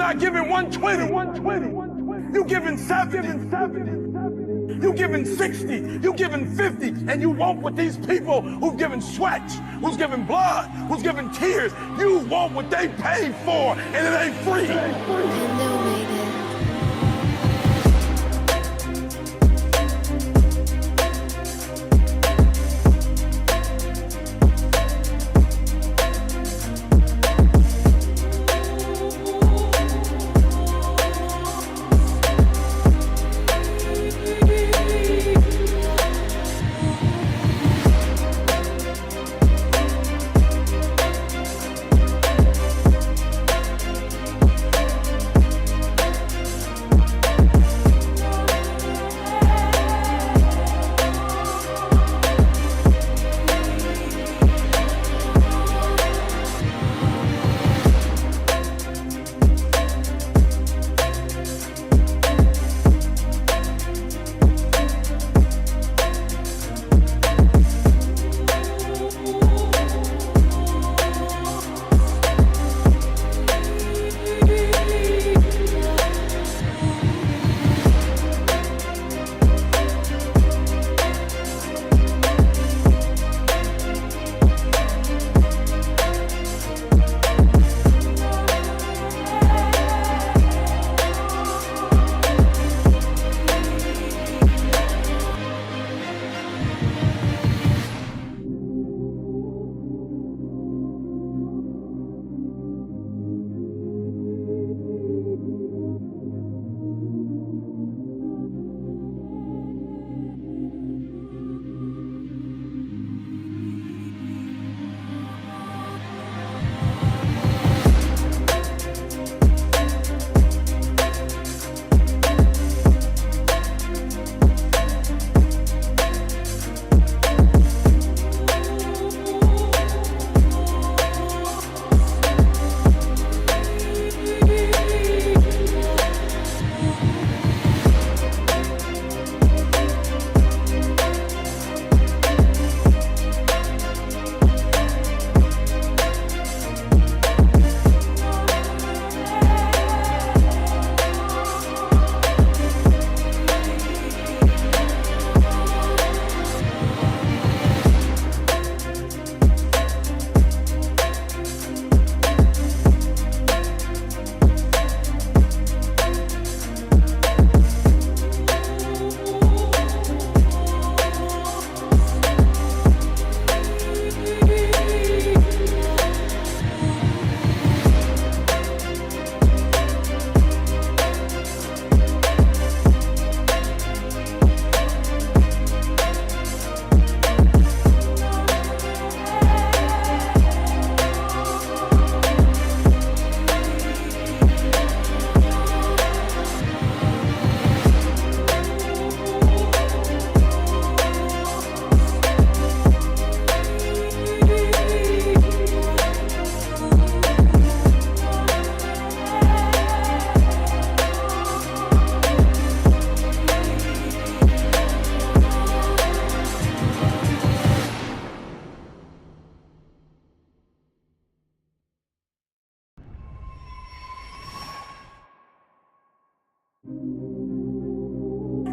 not giving 120. You giving 70. You giving 60. You giving 50. And you want what these people who've given sweat, who's given blood, who's given tears, you want what they paid for, and it ain't free.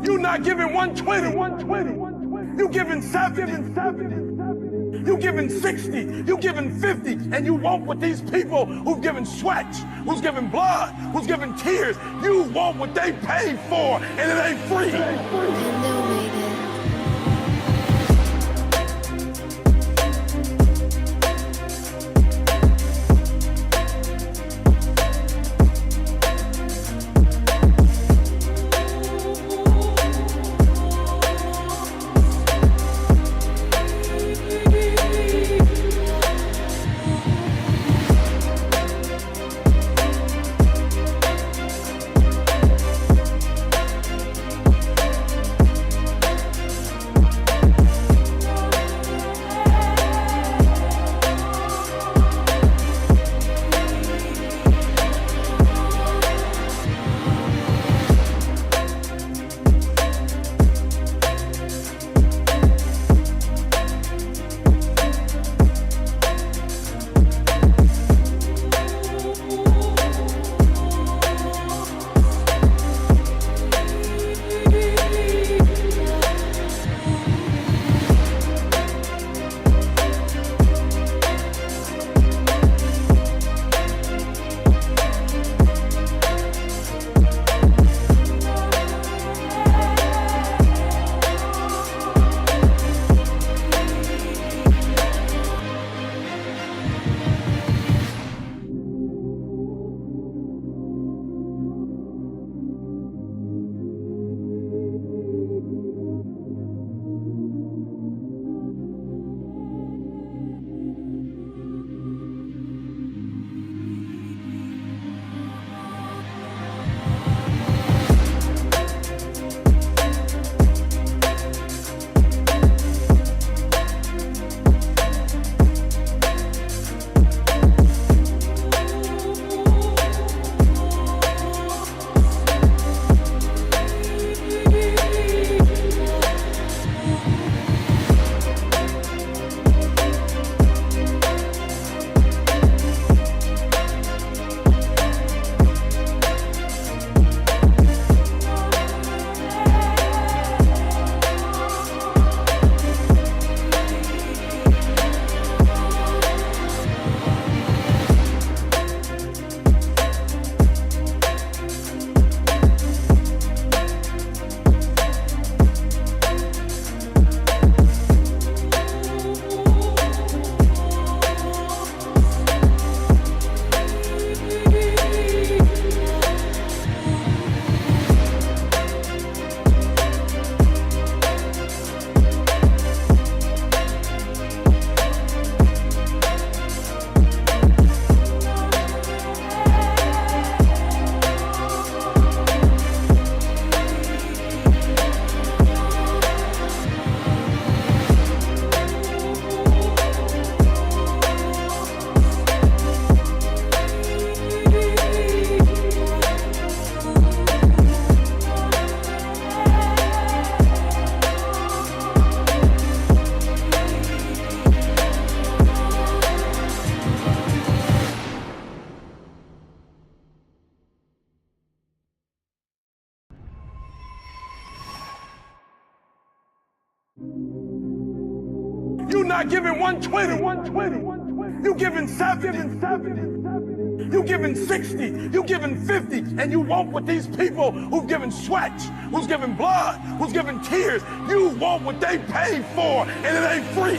You not giving 120. You giving 70. You giving 60. You giving 50. And you want what these people who've given sweat, who's given blood, who's given tears, you want what they paid for, and it ain't free. not giving 120. You giving 70. You giving 60. You giving 50. And you want what these people who've given sweat, who's given blood, who's given tears, you want what they paid for, and it ain't free.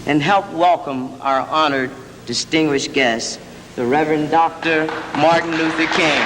And help welcome our honored, distinguished guest, the Reverend Dr. Martin Luther King.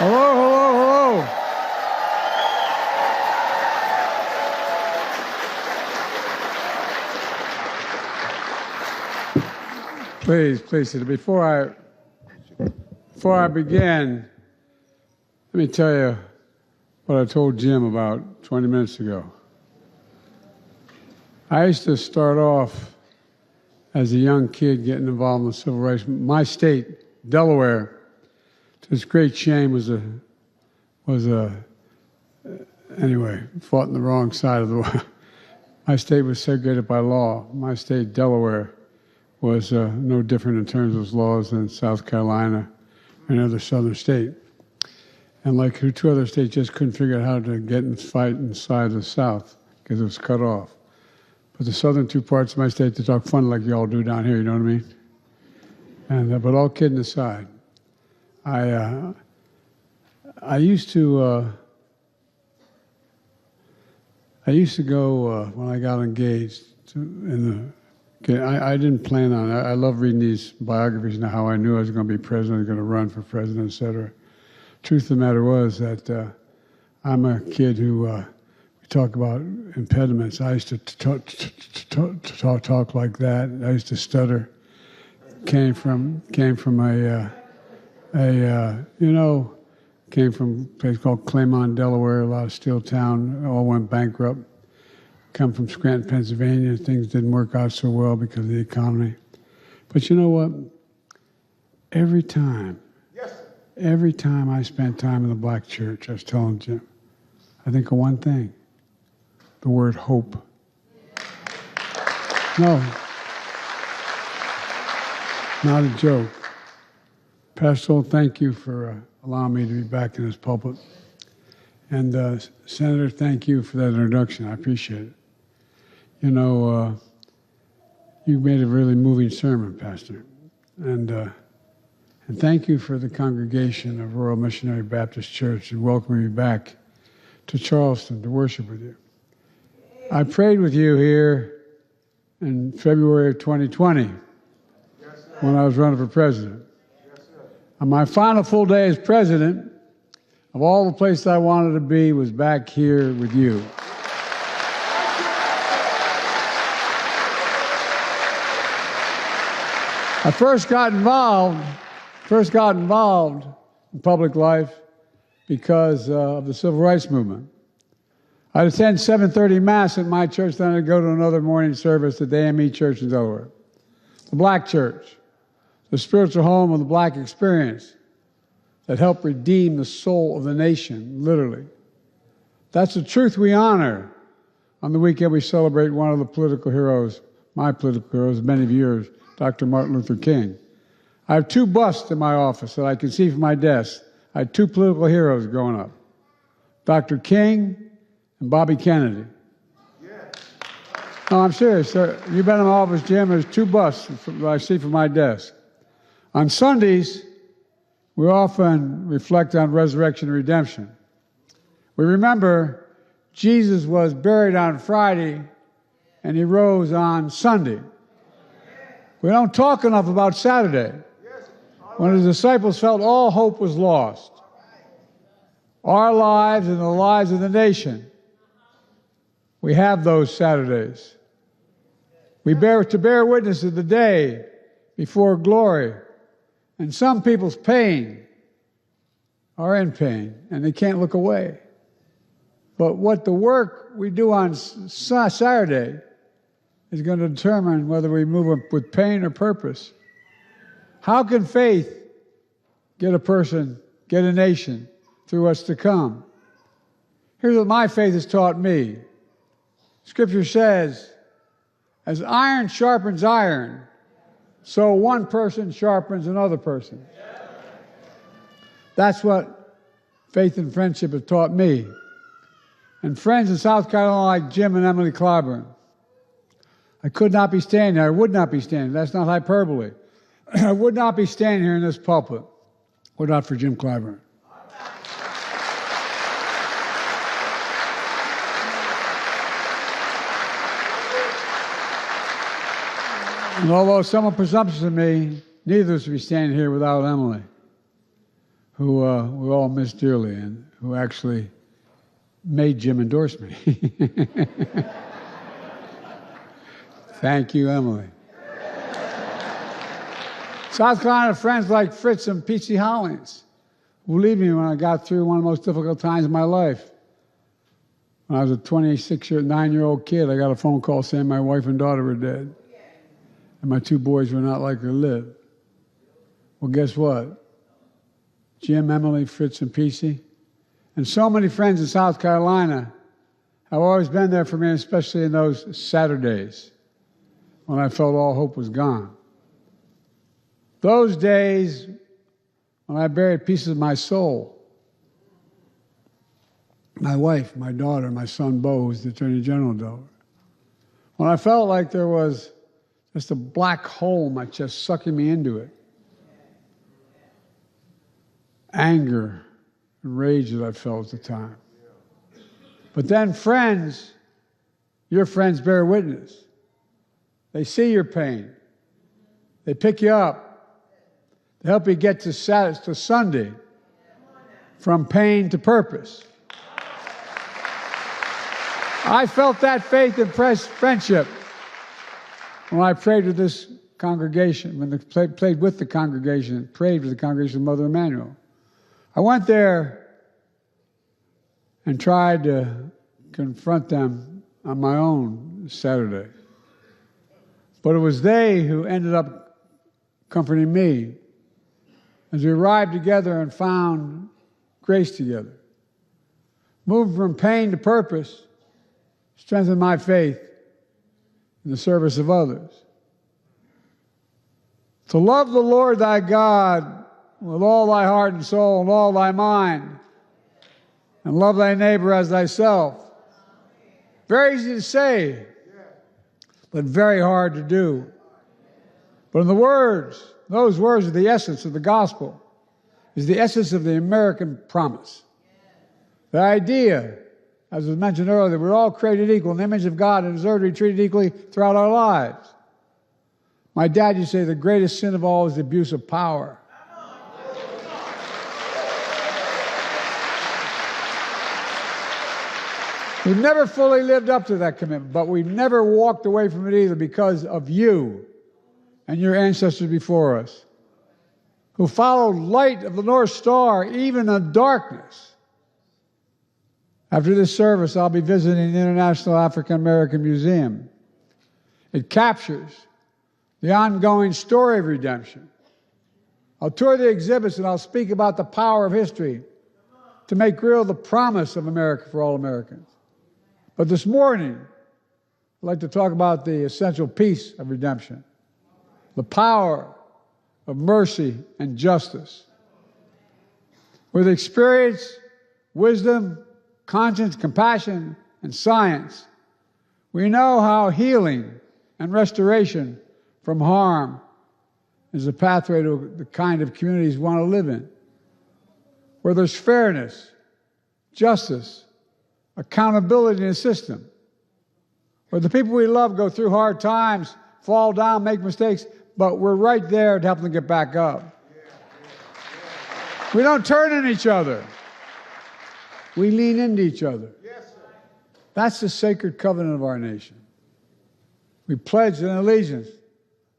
Hello. Please, before I begin, let me tell you what I told Jim about 20 minutes ago. I used to start off as a young kid getting involved in the civil rights. My state, Delaware, to its great shame, anyway, fought on the wrong side of the war. My state was segregated by law. My state, Delaware, was no different in terms of laws than South Carolina or any other southern state. And like two other states just couldn't figure out how to get and fight inside the South because it was cut off. But the southern two parts of my state, they talk funny like you all do down here, you know what I mean? And but all kidding aside, I used to go when I got engaged I didn't plan on it. I love reading these biographies now, how I knew I was going to be president, I was going to run for president, et cetera. Truth of the matter was that I'm a kid who talk about impediments. I used to talk like that. I used to stutter. Came from a place called Claymont, Delaware, a lot of steel town, all went bankrupt. Come from Scranton, Pennsylvania, things didn't work out so well because of the economy. But you know what? Every time I spent time in the black church, I was telling Jim, I think of one thing, the word hope. No, not a joke. Pastor Old, thank you for allowing me to be back in this pulpit. And Senator, thank you for that introduction. I appreciate it. You know, you made a really moving sermon, Pastor. And thank you for the congregation of Royal Missionary Baptist Church and welcoming me back to Charleston to worship with you. I prayed with you here in February of 2020 when I was running for president. On my final full day as president, of all the places I wanted to be was back here with you. I first got involved in public life because of the civil rights movement. I'd attend 7:30 Mass at my church, then I'd go to another morning service at the DNM church in Delaware. The black church, the spiritual home of the black experience that helped redeem the soul of the nation, literally. That's the truth we honor. On the weekend, we celebrate one of the political heroes, my political heroes, many of yours, Dr. Martin Luther King. I have two busts in my office that I can see from my desk. I had two political heroes growing up, Dr. King and Bobby Kennedy. No, I'm serious, sir. You've been in my office, Jim. There's two busts that I see from my desk. On Sundays, we often reflect on resurrection and redemption. We remember Jesus was buried on Friday and he rose on Sunday. We don't talk enough about Saturday, when the disciples felt all hope was lost. Our lives and the lives of the nation, we have those Saturdays. We bear witness of the day before glory. And some people's pain are in pain, and they can't look away. But what the work we do on Saturday is going to determine whether we move with pain or purpose. How can faith get a person, get a nation through what's to come? Here's what my faith has taught me. Scripture says, as iron sharpens iron, so one person sharpens another person. That's what faith and friendship have taught me. And friends in South Carolina like Jim and Emily Clyburn. I could not be standing here. I would not be standing. That's not hyperbole. I would not be standing here in this pulpit were not for Jim Clyburn. And although somewhat presumptuous of me, neither of us would be standing here without Emily, who we all miss dearly and who actually made Jim endorse me. Thank you, Emily. South Carolina friends like Fritz and P.C. Hollings, who believed me when I got through one of the most difficult times of my life. When I was a 9-year-old kid, I got a phone call saying my wife and daughter were dead. And my two boys were not likely to live. Well, guess what? Jim, Emily, Fritz, and P.C. and so many friends in South Carolina have always been there for me, especially in those Saturdays when I felt all hope was gone. Those days when I buried pieces of my soul. My wife, my daughter, my son, Bo, who's the Attorney General of Delaware. When I felt like there was just a black hole in my chest sucking me into it. Anger and rage that I felt at the time. But then friends, your friends bear witness. They see your pain. They pick you up. They help you get to Sunday from pain to purpose. I felt that faith and friendship when I prayed with this congregation, when I played with the congregation, prayed with the congregation of Mother Emanuel. I went there and tried to confront them on my own Saturday. But it was they who ended up comforting me as we arrived together and found grace together. Moving from pain to purpose strengthened my faith in the service of others. To love the Lord thy God with all thy heart and soul and all thy mind, and love thy neighbor as thyself. Very easy to say, but very hard to do. But in the words, those words are the essence of the gospel, is the essence of the American promise. The idea, as was mentioned earlier, we're all created equal in the image of God and deserve to be treated equally throughout our lives. My dad used to say the greatest sin of all is the abuse of power. We've never fully lived up to that commitment, but we've never walked away from it either because of you and your ancestors before us, who followed light of the North Star even in darkness. After this service, I'll be visiting the International African American Museum. It captures the ongoing story of redemption. I'll tour the exhibits and I'll speak about the power of history to make real the promise of America for all Americans. But this morning, I'd like to talk about the essential piece of redemption, the power of mercy and justice. With experience, wisdom, conscience, compassion, and science, we know how healing and restoration from harm is a pathway to the kind of communities we want to live in, where there's fairness, justice, accountability in the system, where the people we love go through hard times, fall down, make mistakes, but we're right there to help them get back up. We don't turn on each other. We lean into each other. That's the sacred covenant of our nation. We pledge an allegiance,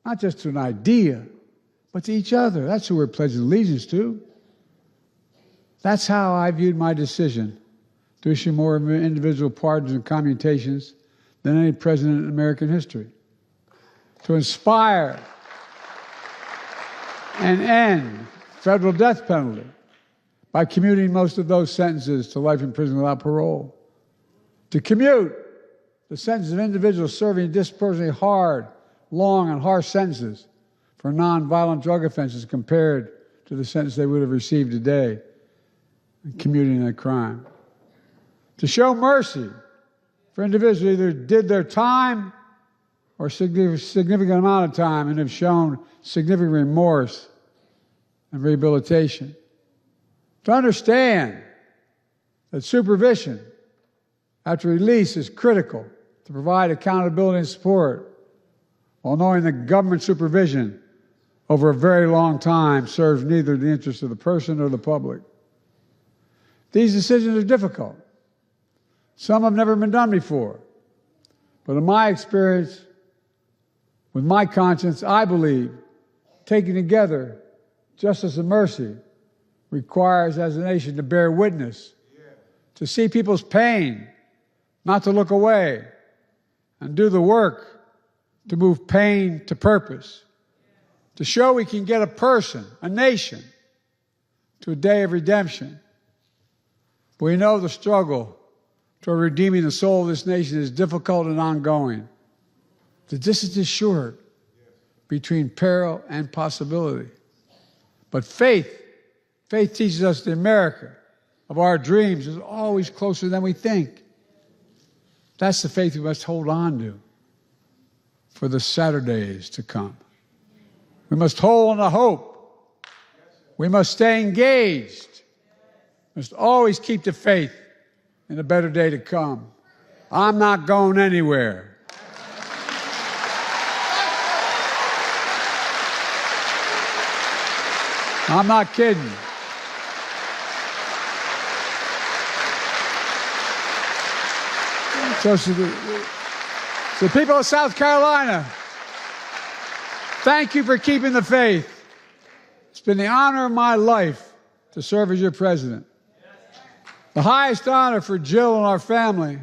not just to an idea, but to each other. That's who we're pledging allegiance to. That's how I viewed my decision to issue more individual pardons and commutations than any president in American history. To inspire and end federal death penalty by commuting most of those sentences to life in prison without parole. To commute the sentences of individuals serving disproportionately hard, long, and harsh sentences for nonviolent drug offenses compared to the sentence they would have received today in commuting that crime. To show mercy for individuals who either did their time or significant amount of time and have shown significant remorse and rehabilitation. To understand that supervision after release is critical to provide accountability and support, while knowing that government supervision over a very long time serves neither the interests of the person or the public. These decisions are difficult. Some have never been done before. But in my experience, with my conscience, I believe taking together justice and mercy requires, as a nation, to bear witness, to see people's pain, not to look away, and do the work to move pain to purpose, to show we can get a person, a nation, to a day of redemption. But we know the struggle toward redeeming the soul of this nation is difficult and ongoing. The distance is short between peril and possibility. But faith teaches us the America of our dreams is always closer than we think. That's the faith we must hold on to for the Saturdays to come. We must hold on to hope. We must stay engaged. We must always keep the faith in a better day to come. I'm not going anywhere. I'm not kidding. So to the people of South Carolina, thank you for keeping the faith. It's been the honor of my life to serve as your president. The highest honor for Jill and our family.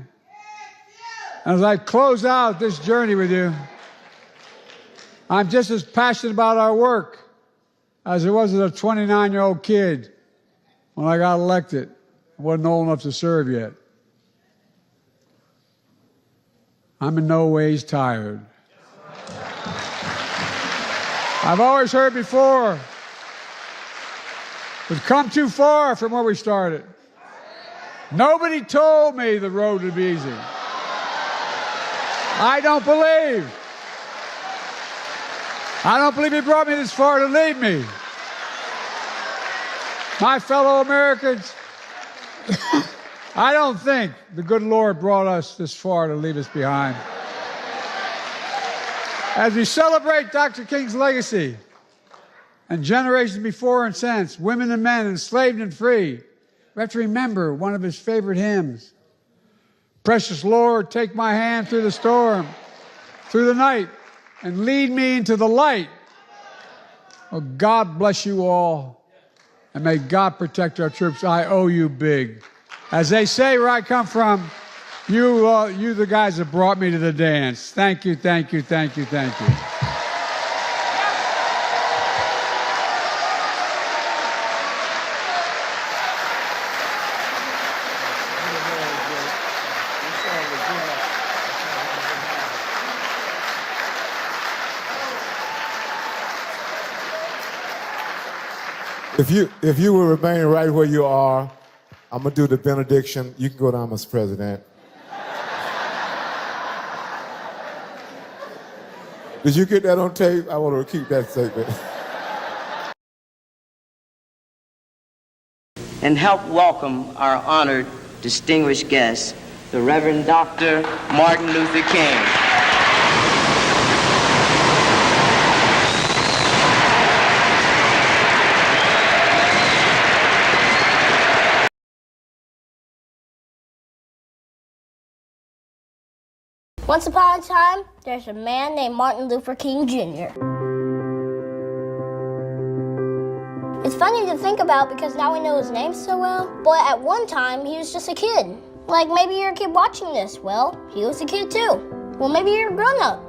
And as I close out this journey with you, I'm just as passionate about our work as I was as a 29-year-old kid when I got elected. I wasn't old enough to serve yet. I'm in no ways tired. I've always heard before, we've come too far from where we started. Nobody told me the road would be easy. I don't believe he brought me this far to leave me. My fellow Americans, I don't think the good Lord brought us this far to leave us behind. As we celebrate Dr. King's legacy and generations before and since, women and men enslaved and free, we have to remember one of his favorite hymns. Precious Lord, take my hand through the storm, through the night, and lead me into the light. Oh, God bless you all, and may God protect our troops. I owe you big. As they say where I come from, you the guys that brought me to the dance. Thank you, thank you, thank you, thank you. If you will remain right where you are, I'm going to do the benediction. You can go down, Mr. President. Did you get that on tape? I want to keep that statement. And help welcome our honored, distinguished guest, the Reverend Dr. Martin Luther King. Once upon a time, there's a man named Martin Luther King Jr. It's funny to think about because now we know his name so well, but at one time he was just a kid. Like maybe you're a kid watching this. Well, he was a kid too. Well, maybe you're a grown-up.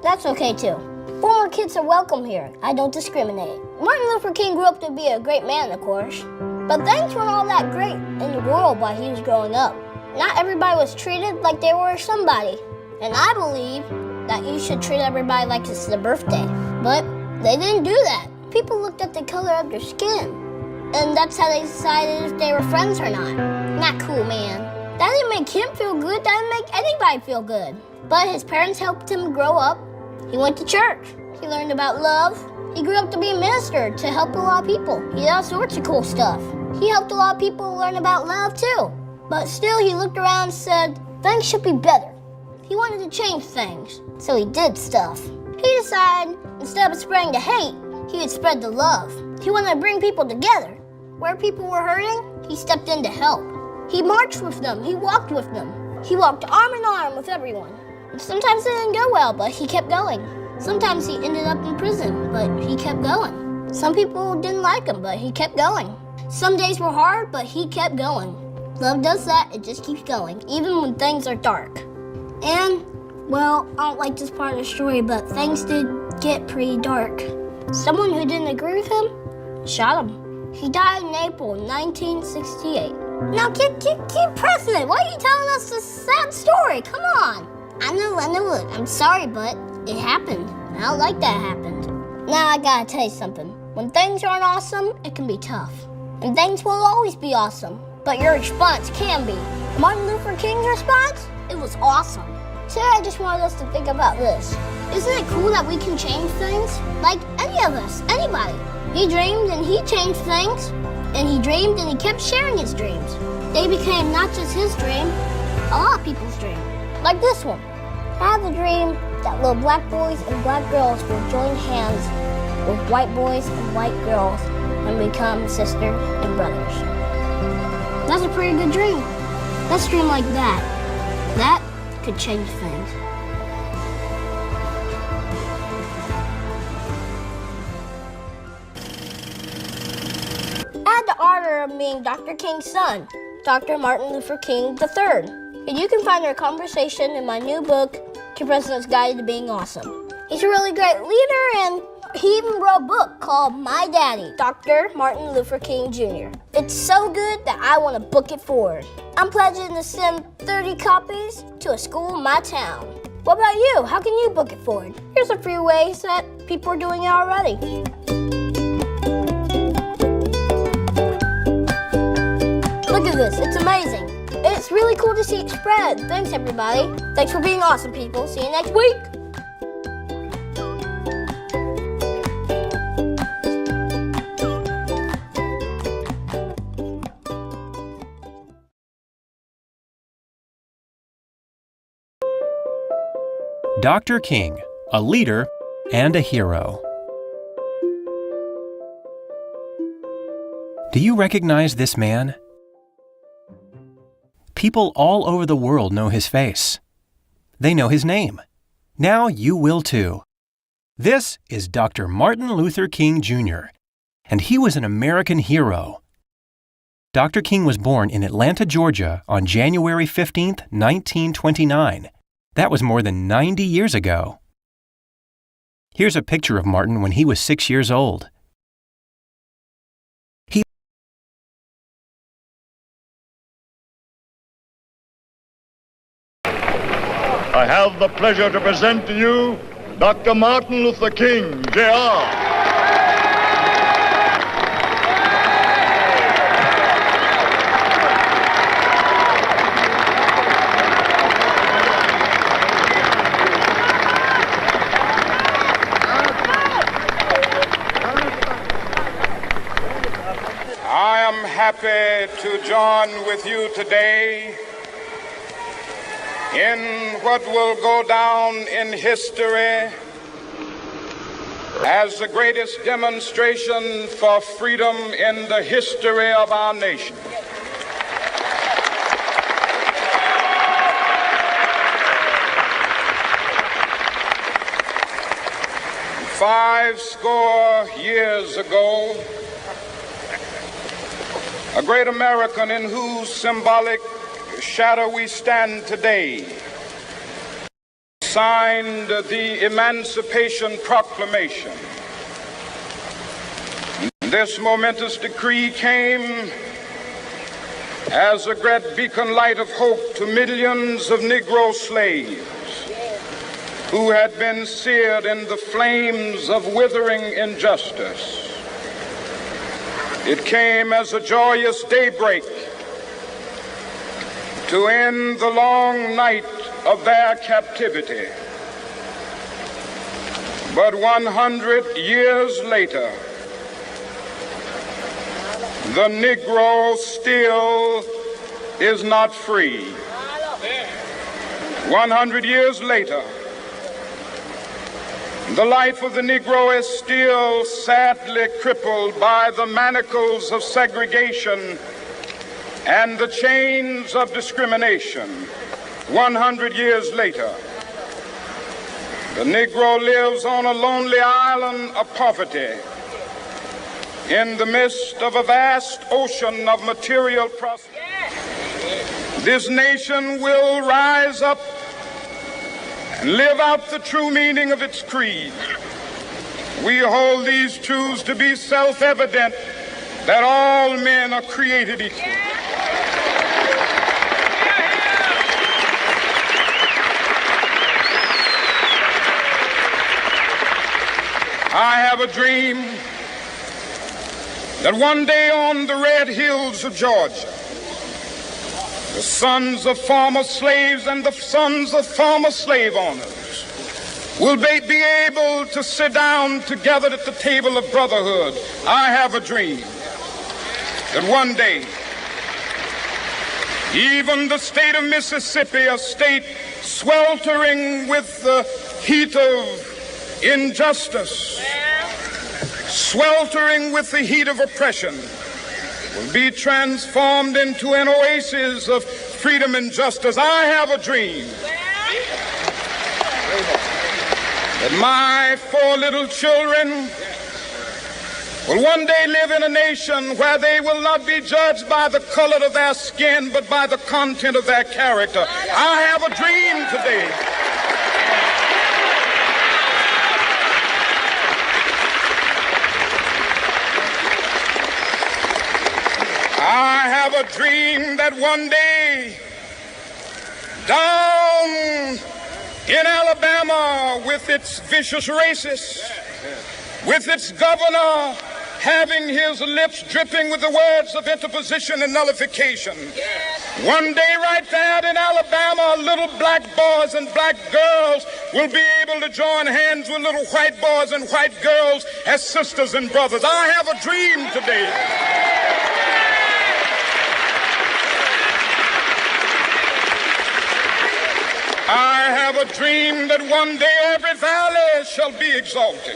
That's okay too. Former kids are welcome here. I don't discriminate. Martin Luther King grew up to be a great man, of course, but things weren't all that great in the world while he was growing up. Not everybody was treated like they were somebody. And I believe that you should treat everybody like it's their birthday. But they didn't do that. People looked at the color of their skin. And that's how they decided if they were friends or not. Not cool, man. That didn't make him feel good. That didn't make anybody feel good. But his parents helped him grow up. He went to church. He learned about love. He grew up to be a minister to help a lot of people. He did all sorts of cool stuff. He helped a lot of people learn about love too. But still, he looked around and said, things should be better. He wanted to change things, so he did stuff. He decided, instead of spreading the hate, he would spread the love. He wanted to bring people together. Where people were hurting, he stepped in to help. He marched with them, he walked with them. He walked arm in arm with everyone. And sometimes it didn't go well, but he kept going. Sometimes he ended up in prison, but he kept going. Some people didn't like him, but he kept going. Some days were hard, but he kept going. Love does that, it just keeps going, even when things are dark. And, well, I don't like this part of the story, but things did get pretty dark. Someone who didn't agree with him shot him. He died in April 1968. Now keep pressing it. Why are you telling us this sad story? Come on. I know. I'm sorry, but it happened. I don't like that it happened. Now I gotta tell you something. When things aren't awesome, it can be tough. And things will always be awesome, but your response can be. Martin Luther King's response? It was awesome. Today I just wanted us to think about this. Isn't it cool that we can change things? Like any of us, anybody. He dreamed and he changed things. And he dreamed and he kept sharing his dreams. They became not just his dream, a lot of people's dream. Like this one. I have a dream that little black boys and black girls will join hands with white boys and white girls and become sisters and brothers. That's a pretty good dream. Let's dream like that. That could change things. I had the honor of meeting Dr. King's son, Dr. Martin Luther King III. And you can find our conversation in my new book, The President's Guide to Being Awesome. He's a really great leader, and he even wrote a book called My Daddy, Dr. Martin Luther King Jr. It's so good that I want to book it forward. I'm pledging to send 30 copies to a school in my town. What about you? How can you book it forward? Here's a few ways that people are doing it already. Look at this, it's amazing. It's really cool to see it spread. Thanks, everybody. Thanks for being awesome, people. See you next week. Dr. King, a leader and a hero. Do you recognize this man? People all over the world know his face. They know his name. Now you will too. This is Dr. Martin Luther King Jr., and he was an American hero. Dr. King was born in Atlanta, Georgia on January 15, 1929. That was more than 90 years ago. Here's a picture of Martin when he was 6 years old. I have the pleasure to present to you Dr. Martin Luther King, Jr. I am happy to join with you today in what will go down in history as the greatest demonstration for freedom in the history of our nation. Five score years ago, a great American in whose symbolic shadow we stand today signed the Emancipation Proclamation. This momentous decree came as a great beacon light of hope to millions of Negro slaves who had been seared in the flames of withering injustice. It came as a joyous daybreak to end the long night of their captivity. But 100 years later, the Negro still is not free. 100 years later, the life of the Negro is still sadly crippled by the manacles of segregation and the chains of discrimination. 100 years later, the Negro lives on a lonely island of poverty in the midst of a vast ocean of material prosperity. This nation will rise up and live out the true meaning of its creed. We hold these truths to be self-evident, that all men are created equal. I have a dream that one day on the red hills of Georgia, the sons of former slaves and the sons of former slave owners will be able to sit down together at the table of brotherhood. I have a dream that one day, even the state of Mississippi, a state sweltering with the heat of injustice, sweltering with the heat of oppression, will be transformed into an oasis of freedom and justice. I have a dream that my 4 little children will one day live in a nation where they will not be judged by the color of their skin, but by the content of their character. I have a dream today. I have a dream that one day down in Alabama, with its vicious racists, with its governor having his lips dripping with the words of interposition and nullification. One day right there in Alabama, little black boys and black girls will be able to join hands with little white boys and white girls as sisters and brothers. I have a dream today. I have a dream that one day every valley shall be exalted,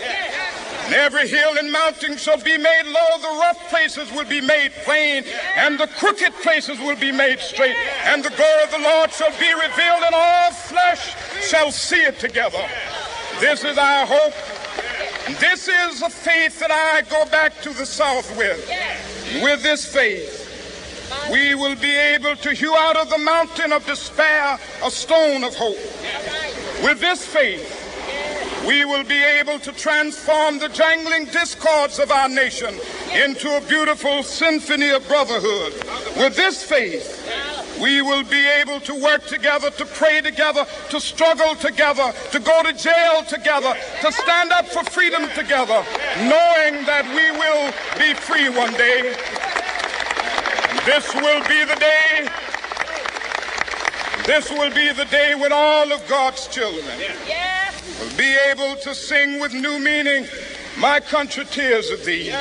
and every hill and mountain shall be made low. The rough places will be made plain, and the crooked places will be made straight. And the glory of the Lord shall be revealed, and all flesh shall see it together. This is our hope. This is a faith that I go back to the South with. With this faith, we will be able to hew out of the mountain of despair a stone of hope. With this faith, we will be able to transform the jangling discords of our nation into a beautiful symphony of brotherhood. With this faith, we will be able to work together, to pray together, to struggle together, to go to jail together, to stand up for freedom together, knowing that we will be free one day. This will be the day. This will be the day when all of God's children will be able to sing with new meaning, "My country, tears of thee.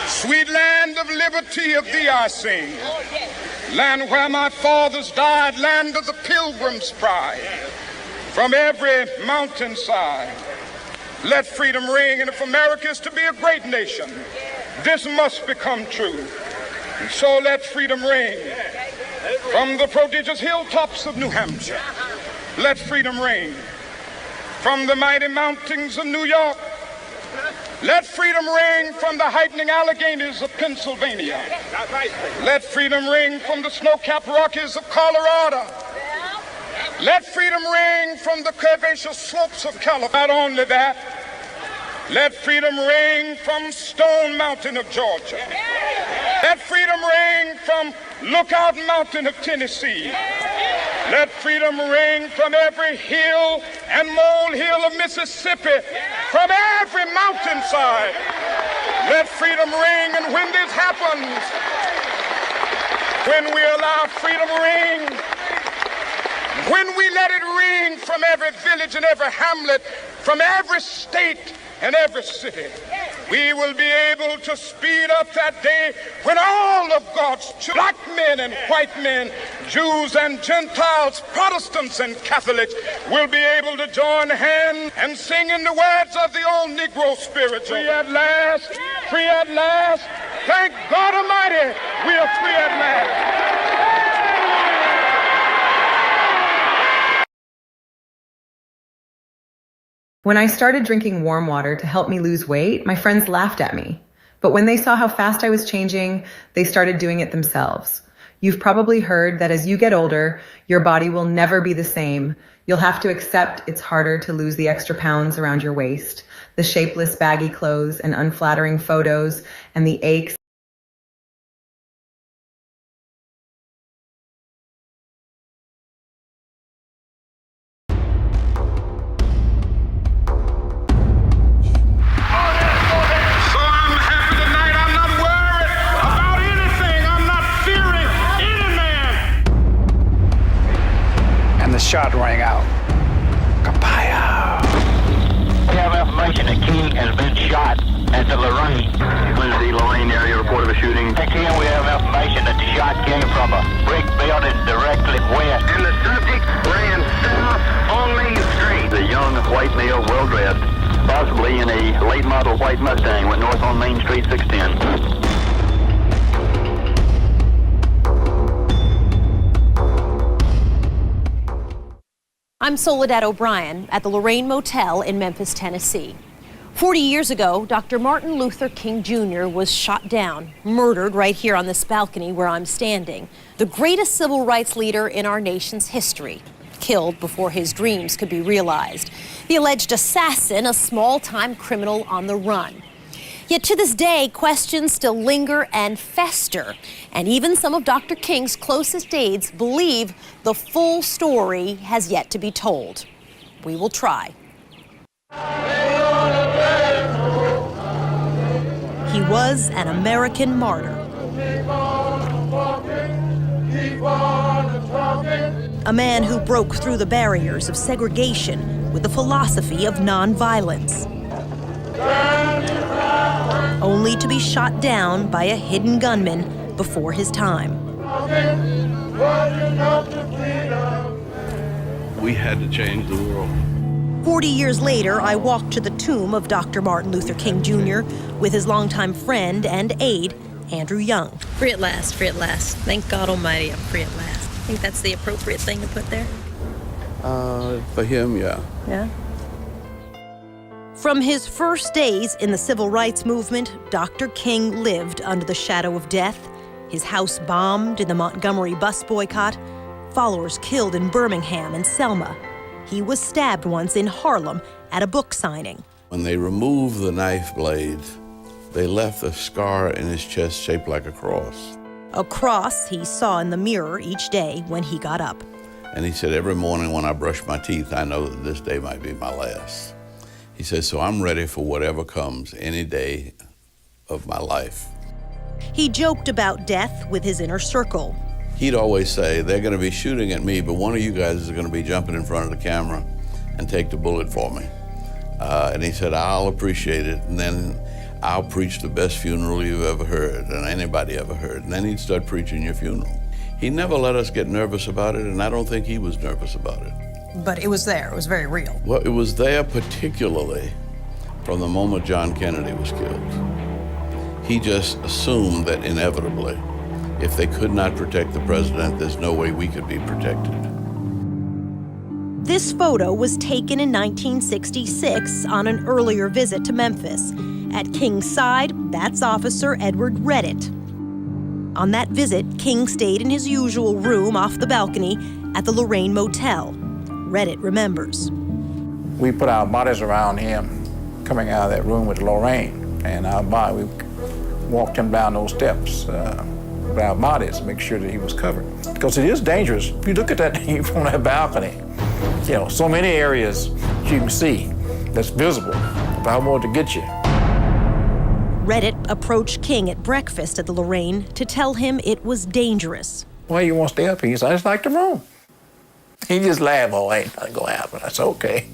Sweet land of liberty, of thee I sing. Land where my fathers died, land of the pilgrim's pride. From every mountainside, let freedom ring. And if America is to be a great nation, this must become true. And so let freedom ring from the prodigious hilltops of New Hampshire. Let freedom ring from the mighty mountains of New York. Let freedom ring from the heightening Alleghanies of Pennsylvania. Let freedom ring from the snow-capped Rockies of Colorado. Let freedom ring from the curvaceous slopes of California. Not only that, let freedom ring from Stone Mountain of Georgia. Let freedom ring from Lookout Mountain of Tennessee. Let freedom ring from every hill and molehill of Mississippi, from every mountainside. Let freedom ring, and when this happens, when we allow freedom ring, when we let it ring from every village and every hamlet, from every state and every city, we will be able to speed up that day when all of God's children, black men and white men, Jews and Gentiles, Protestants and Catholics, will be able to join hands and sing in the words of the old Negro spiritual. Free at last, free at last. Thank God Almighty, we are free at last. When I started drinking warm water to help me lose weight, my friends laughed at me. But when they saw how fast I was changing, they started doing it themselves. You've probably heard that as you get older, your body will never be the same. You'll have to accept it's harder to lose the extra pounds around your waist, the shapeless baggy clothes and unflattering photos, and the aches. Shot rang out. Kapaya! We have information that King has been shot at the Lorraine. Wednesday, Lorraine area report of a shooting. Again, we have information that the shot came from a brick building directly west. And the subject ran south on Main Street. The young white male, well dressed, possibly in a late model white Mustang, went north on Main Street 610. I'm Soledad O'Brien at the Lorraine Motel in Memphis, Tennessee. 40 years ago, Dr. Martin Luther King Jr. was shot down, murdered right here on this balcony where I'm standing. The greatest civil rights leader in our nation's history, killed before his dreams could be realized. The alleged assassin, a small-time criminal on the run. Yet to this day, questions still linger and fester. And even some of Dr. King's closest aides believe the full story has yet to be told. We will try. He was an American martyr. A man who broke through the barriers of segregation with the philosophy of nonviolence. Only to be shot down by a hidden gunman before his time. We had to change the world. 40 years later, I walked to the tomb of Dr. Martin Luther King Jr. with his longtime friend and aide, Andrew Young. Free at last, free at last. Thank God Almighty, I'm free at last. I think that's the appropriate thing to put there. For him, yeah. Yeah? From his first days in the civil rights movement, Dr. King lived under the shadow of death. His house bombed in the Montgomery bus boycott. Followers killed in Birmingham and Selma. He was stabbed once in Harlem at a book signing. When they removed the knife blade, they left a scar in his chest shaped like a cross. A cross he saw in the mirror each day when he got up. And he said, every morning when I brush my teeth, I know that this day might be my last. He says, so I'm ready for whatever comes any day of my life. He joked about death with his inner circle. He'd always say, they're going to be shooting at me, but one of you guys is going to be jumping in front of the camera and take the bullet for me. And he said, I'll appreciate it, and then I'll preach the best funeral you've ever heard, and anybody ever heard. And then he'd start preaching your funeral. He never let us get nervous about it, and I don't think he was nervous about it. But it was there, it was very real. Well, it was there particularly from the moment John Kennedy was killed. He just assumed that inevitably, if they could not protect the president, there's no way we could be protected. This photo was taken in 1966 on an earlier visit to Memphis. At King's side, that's Officer Edward Reddit. On that visit, King stayed in his usual room off the balcony at the Lorraine Motel. Reddit remembers. We put our bodies around him coming out of that room with Lorraine, and we walked him down those steps with our bodies to make sure that he was covered. Because it is dangerous. If you look at that from that balcony, you know, so many areas you can see that's visible. If I wanted to get you. Reddit approached King at breakfast at the Lorraine to tell him it was dangerous. Why you want to stay up here? He said, I just like the room. He just laughed, oh, ain't nothing gonna happen. I said, okay.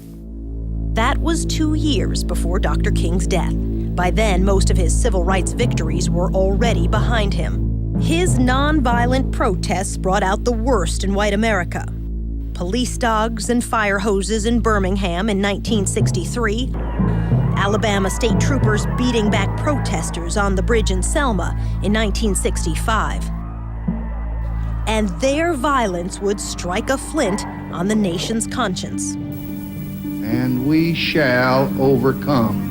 That was 2 years before Dr. King's death. By then, most of his civil rights victories were already behind him. His nonviolent protests brought out the worst in white America. Police dogs and fire hoses in Birmingham in 1963. Alabama state troopers beating back protesters on the bridge in Selma in 1965. And their violence would strike a flint on the nation's conscience. And we shall overcome.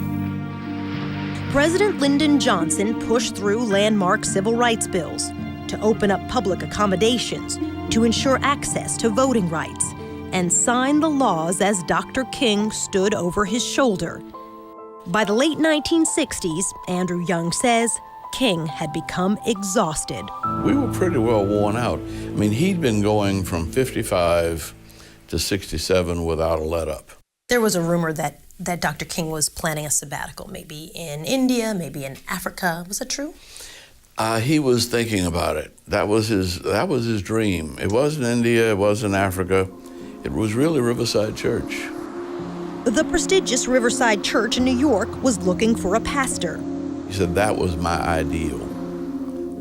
President Lyndon Johnson pushed through landmark civil rights bills to open up public accommodations, to ensure access to voting rights, and sign the laws as Dr. King stood over his shoulder. By the late 1960s, Andrew Young says, King had become exhausted. We were pretty well worn out. I mean, he'd been going from 55 to 67 without a let-up. There was a rumor that Dr. King was planning a sabbatical, maybe in India, maybe in Africa. Was that true? He was thinking about it. That was his dream. It wasn't India, it wasn't Africa. It was really Riverside Church. The prestigious Riverside Church in New York was looking for a pastor. He said, that was my ideal.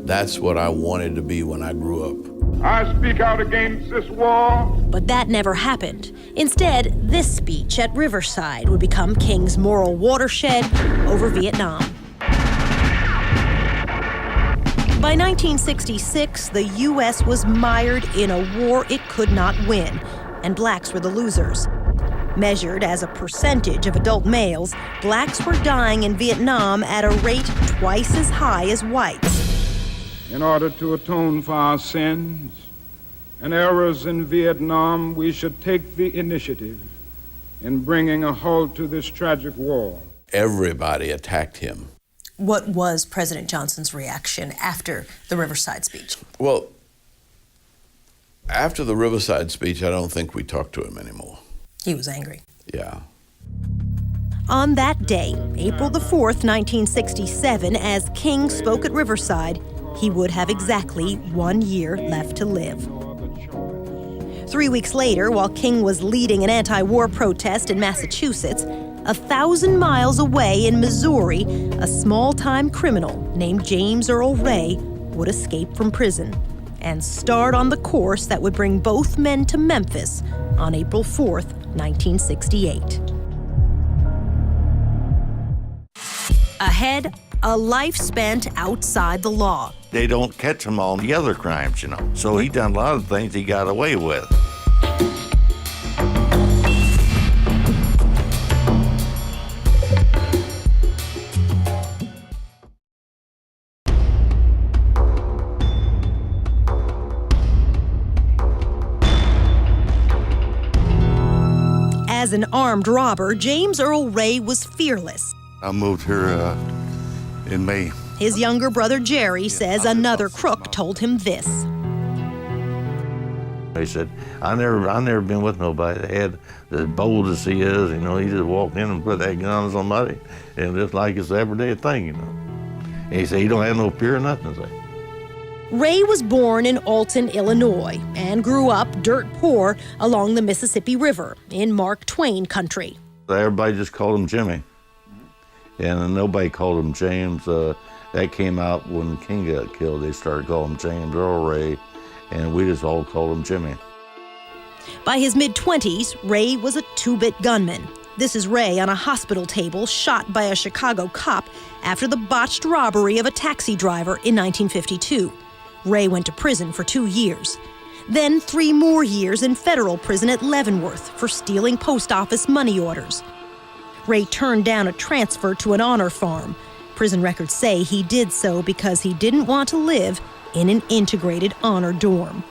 That's what I wanted to be when I grew up. I speak out against this war. But that never happened. Instead, this speech at Riverside would become King's moral watershed over Vietnam. By 1966, the U.S. was mired in a war it could not win, and blacks were the losers. Measured as a percentage of adult males, blacks were dying in Vietnam at a rate twice as high as whites. In order to atone for our sins and errors in Vietnam, we should take the initiative in bringing a halt to this tragic war. Everybody attacked him. What was President Johnson's reaction after the Riverside speech? Well, after the Riverside speech, I don't think we talked to him anymore. He was angry. Yeah. On that day, April the 4th, 1967, as King spoke at Riverside, he would have exactly 1 year left to live. 3 weeks later, while King was leading an anti-war protest in Massachusetts, 1,000 miles away in Missouri, a small-time criminal named James Earl Ray would escape from prison and start on the course that would bring both men to Memphis on April 4th, 1968. Ahead, a life spent outside the law. They don't catch him on the other crimes, you know. So he done a lot of things he got away with. As an armed robber, James Earl Ray was fearless. I moved here in May. His younger brother Jerry says another crook told him this. He said, I never been with nobody that had as bold as he is, you know. He just walked in and put that gun on somebody, and just like it's an everyday thing, you know. And he said he don't have no fear of nothing. So. Ray was born in Alton, Illinois, and grew up dirt poor along the Mississippi River in Mark Twain country. Everybody just called him Jimmy, and nobody called him James. That came out when King got killed. They started calling him James Earl Ray, and we just all called him Jimmy. By his mid-20s, Ray was a two-bit gunman. This is Ray on a hospital table shot by a Chicago cop after the botched robbery of a taxi driver in 1952. Ray went to prison for 2 years. Then 3 more years in federal prison at Leavenworth for stealing post office money orders. Ray turned down a transfer to an honor farm. Prison records say he did so because he didn't want to live in an integrated honor dorm.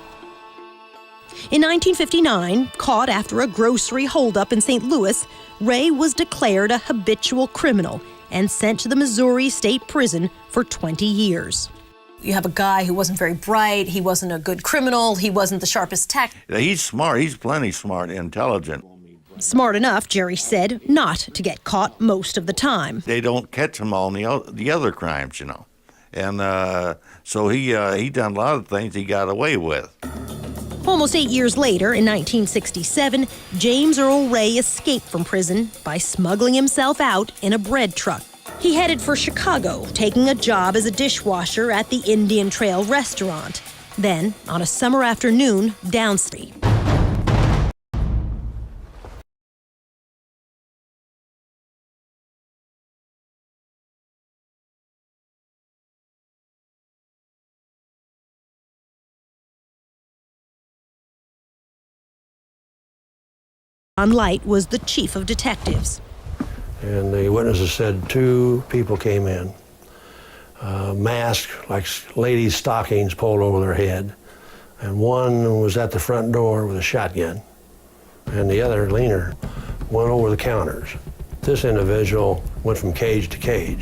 In 1959, caught after a grocery holdup in St. Louis, Ray was declared a habitual criminal and sent to the Missouri State Prison for 20 years. You have a guy who wasn't very bright, he wasn't a good criminal, he wasn't the sharpest tack. He's smart, he's plenty smart, intelligent. Smart enough, Jerry said, not to get caught most of the time. They don't catch him on the other crimes, you know. And so he done a lot of things he got away with. Almost 8 years later, in 1967, James Earl Ray escaped from prison by smuggling himself out in a bread truck. He headed for Chicago, taking a job as a dishwasher at the Indian Trail restaurant. Then, on a summer afternoon, downstate. Light was the chief of detectives. And the witnesses said 2 people came in, masked like ladies' stockings pulled over their head, and one was at the front door with a shotgun, and the other, leaner, went over the counters. This individual went from cage to cage.